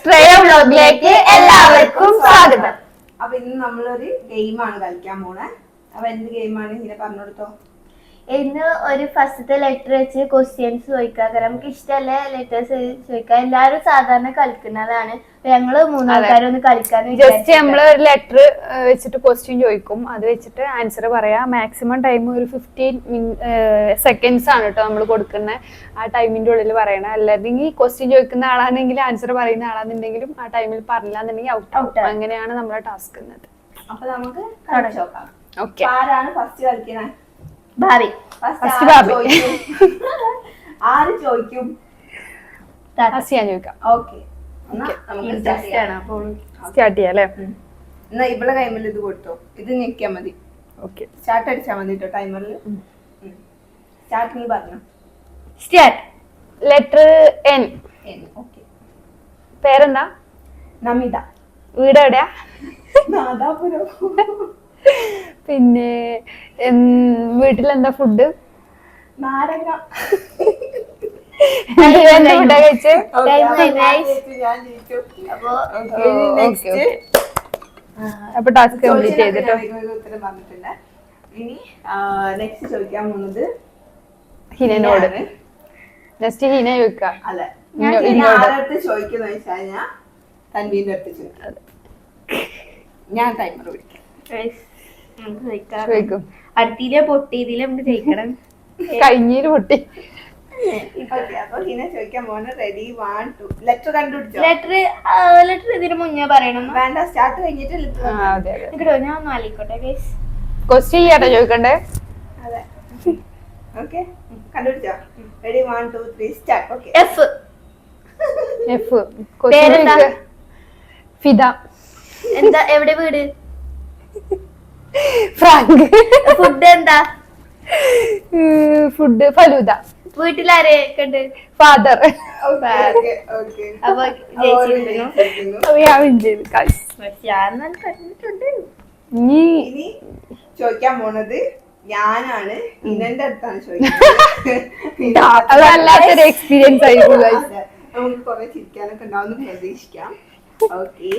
ശ്രേയ വ്ലോഗിലേക്ക് എല്ലാവർക്കും സ്വാഗതം. അപ്പൊ ഇന്ന് നമ്മളൊരു ഗെയിമാണ് കളിക്കാൻ പോണേ. അപ്പൊ എന്ത് ഗെയിമാണ് ഇങ്ങനെ പറഞ്ഞു കൊടുത്തോ? ഇന്ന് ഒരു ഫസ്റ്റത്തെ ലെറ്റർ വെച്ച് ക്വസ്റ്റ്യൻസ് ചോദിക്കാം. നമുക്ക് ഇഷ്ടമല്ല ലെറ്റേഴ്സ് ചോദിക്കാം. എല്ലാരും സാധാരണ കളിക്കുന്നതാണ്. ഞങ്ങള് മൂന്നാൾക്കാരൊന്ന് കളിക്കാൻ ജസ്റ്റ് നമ്മള് ഒരു ലെറ്റർ വെച്ചിട്ട് ക്വസ്റ്റ്യൻ ചോദിക്കും. അത് വെച്ചിട്ട് ആൻസർ പറയാം. മാക്സിമം ടൈം ഒരു 15 സെക്കൻഡ്സ് ആണ് കേട്ടോ നമ്മൾ കൊടുക്കുന്നത്. ആ ടൈമിന്റെ ഉള്ളിൽ പറയണം. അല്ലെങ്കിൽ ക്വസ്റ്റ്യൻ ചോദിക്കുന്ന ആളാണെങ്കിൽ ആൻസർ പറയുന്ന ആളാണെന്നുണ്ടെങ്കിലും ആ ടൈമിൽ പറഞ്ഞില്ലാന്നുണ്ടെങ്കിൽ ഔട്ട്. അങ്ങനെയാണ് നമ്മളെ ടാസ്ക്. അപ്പൊ നമുക്ക് കളിച്ചോക്കാം. ഓക്കെ, ആരാണ് ഫസ്റ്റ് കളിക്കണേ? ഭാവി. ആര് ചോദിക്കും? ഞാൻ ചോദിക്കാം. ഓക്കെ, സ്റ്റാർട്ട് ചെയ്യാം അല്ലേ? എന്നാ ഇവിടെ കൈമിൽ ഇത് കൊടുത്തോ. ഇത് ഞെക്കിയാ മതി. ഓക്കെ, സ്റ്റാർട്ട് അടിച്ചാ മതി കേട്ടോ ടൈമറിൽ. സ്റ്റാർട്ട് നീ പറഞ്ഞു. സ്റ്റാർട്ട്. Letter N. ഓക്കെ. പേരെന്താ? നമിത. വീട് എവിടെയാ? നാദാപുരം. പിന്നെ വീട്ടിലെന്താ ഫുഡ്? നാരങ്ങ. ഫുഡാ കഴിച്ചേ? അപ്പൊ ടാസ്ക് കംപ്ലീറ്റ് ചെയ്തിട്ടോ. ഉത്തരം പറഞ്ഞിട്ടില്ല. ഇനി നെക്സ്റ്റ് ചോദിക്കാൻ പോകുന്നത് ഹിനോട്. നെക്സ്റ്റ് ഹിന ചോദിക്കാം. അല്ലെ, ആരടുത്ത് ചോദിക്കുന്ന വെച്ചാൽ ഞാൻ തൻവീന്റെ അടുത്ത് ചോദിക്കാം. ഞാൻ ടൈമർ പിടിക്കാം. അടുത്തിലെ പൊട്ടി ഇതിലെ നമുക്ക് ജയിക്കണം. കഴിഞ്ഞില് പൊട്ടി. അപ്പൊ ഹിന ചോദിക്കാൻ പോകുന്നത് റെഡി 1 2. ലെറ്റർ കണ്ടുപിടിച്ചോ? ലെറ്റർ ഇതിന് മുന്നേ പറയണം. വേണ്ട, സ്റ്റാർട്ട് കഴിഞ്ഞിട്ട് ഞാൻ ഒന്ന് ആലോചിക്കോട്ടെ. ക്വസ്റ്റ്യൻ ചെയ്യാട്ടോ ചോദിക്കണ്ടേ? അതെ. ഓക്കെ, കണ്ടുപിടിച്ചോ? Ready 1 2 3 start. Okay. F. F. പേരെന്താ? ഫിദ. എന്താ, എവിടെ വീട്? ഫ്രാങ്ക്. ഫുഡ് എന്താ? ഫുഡ് ഫലൂദ. വീട്ടിലാരെയൊക്കെ ഉണ്ട്? ഫാദർ. അപ്പൊ ഇനി ചോദിക്കാൻ പോണത് ഞാനാണ്. ഹിനന്റെ അടുത്താണ് ചോദിക്കുന്നത്. അതല്ലാത്തൊരു എക്സ്പീരിയൻസ് ആയിരിക്കും. നമുക്ക് കുറെ ചിരിക്കാനൊക്കെ ഉണ്ടാവുന്ന പ്രതീക്ഷിക്കാം. ഓക്കെ.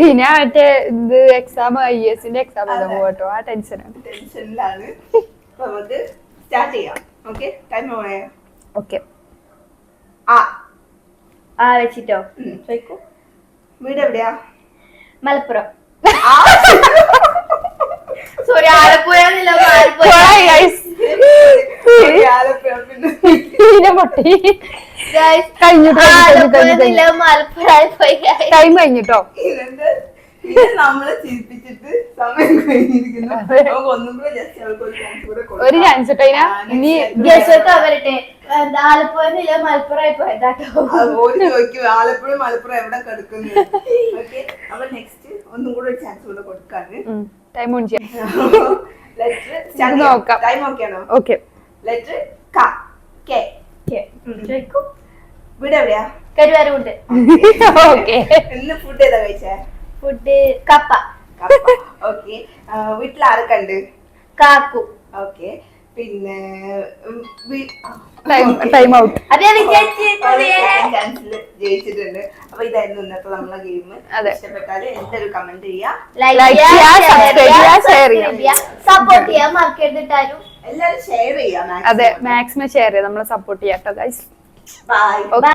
ഇനി മറ്റേ ഇത് എക്സാം IAS എക്സാം കേട്ടോ. ആ ടെൻഷനിലാണ്. അപ്പൊ നമുക്ക് സ്റ്റാർട്ട് ചെയ്യാം. ഓക്കെ, ടൈം പോയോ? ഓക്കെ. ആ വെച്ചിട്ടോ ചോദിക്കൂ. വീട് എവിടെയാ? മലപ്പുറം. സോറി, ആലപ്പുഴ. ടൈം കഴിഞ്ഞിട്ടോ. നമ്മളെ ചിരിപ്പിച്ചിട്ട് സമയം കഴിഞ്ഞിരിക്കുന്നു. ഒരു ചാൻസ് ഇട്ടോ. ഇനി വരട്ടെ. ആലപ്പുഴ മലപ്പുറം പോയതാട്ടോ. ചോദിക്കും ആലപ്പുഴ മലപ്പുറം എവിടെ കിടക്കുന്നു. ഓക്കെ, അപ്പൊ നെക്സ്റ്റ് ഒന്നും കൂടെ ഒരു ചാൻസ് കൂടെ കൊടുക്കാണ്. ടൈം ഓൺ ചെയ്യാം. ലെറ്റർ ടൈം ഓക്കെ ആണോ? ഓക്കെ. Letter K. ചോദിക്കൂ. വീട് എവിടെയാ? കരുവാരുണ്ട്. ഓക്കെ. ഇന്ന് ഫുഡ് ഏതാ കഴിച്ചേ? ഫുഡ് കപ്പ. ഓക്കെ. വീട്ടിൽ ആരൊക്കെ ഉണ്ട്? കാക്കു. ഓക്കെ. പിന്നെ ടൈം ഔട്ട്. ജയിച്ചിട്ടുണ്ട്. അപ്പൊ ഇതായിരുന്നു ഇന്നത്തെ നമ്മളെ ഗെയിം. ഇഷ്ടപ്പെട്ടാല് എന്തൊരു കമന്റ് ചെയ്യാ, സപ്പോർട്ട് ചെയ്യാൻ മറക്കരുത്. എല്ലാരും ഷെയർ ചെയ്യാം. അതെ, മാക്സിമം ഷെയർ ചെയ്യാം. നമ്മളെ സപ്പോർട്ട് ചെയ്യാട്ടോ ഗൈസ്. ബൈ.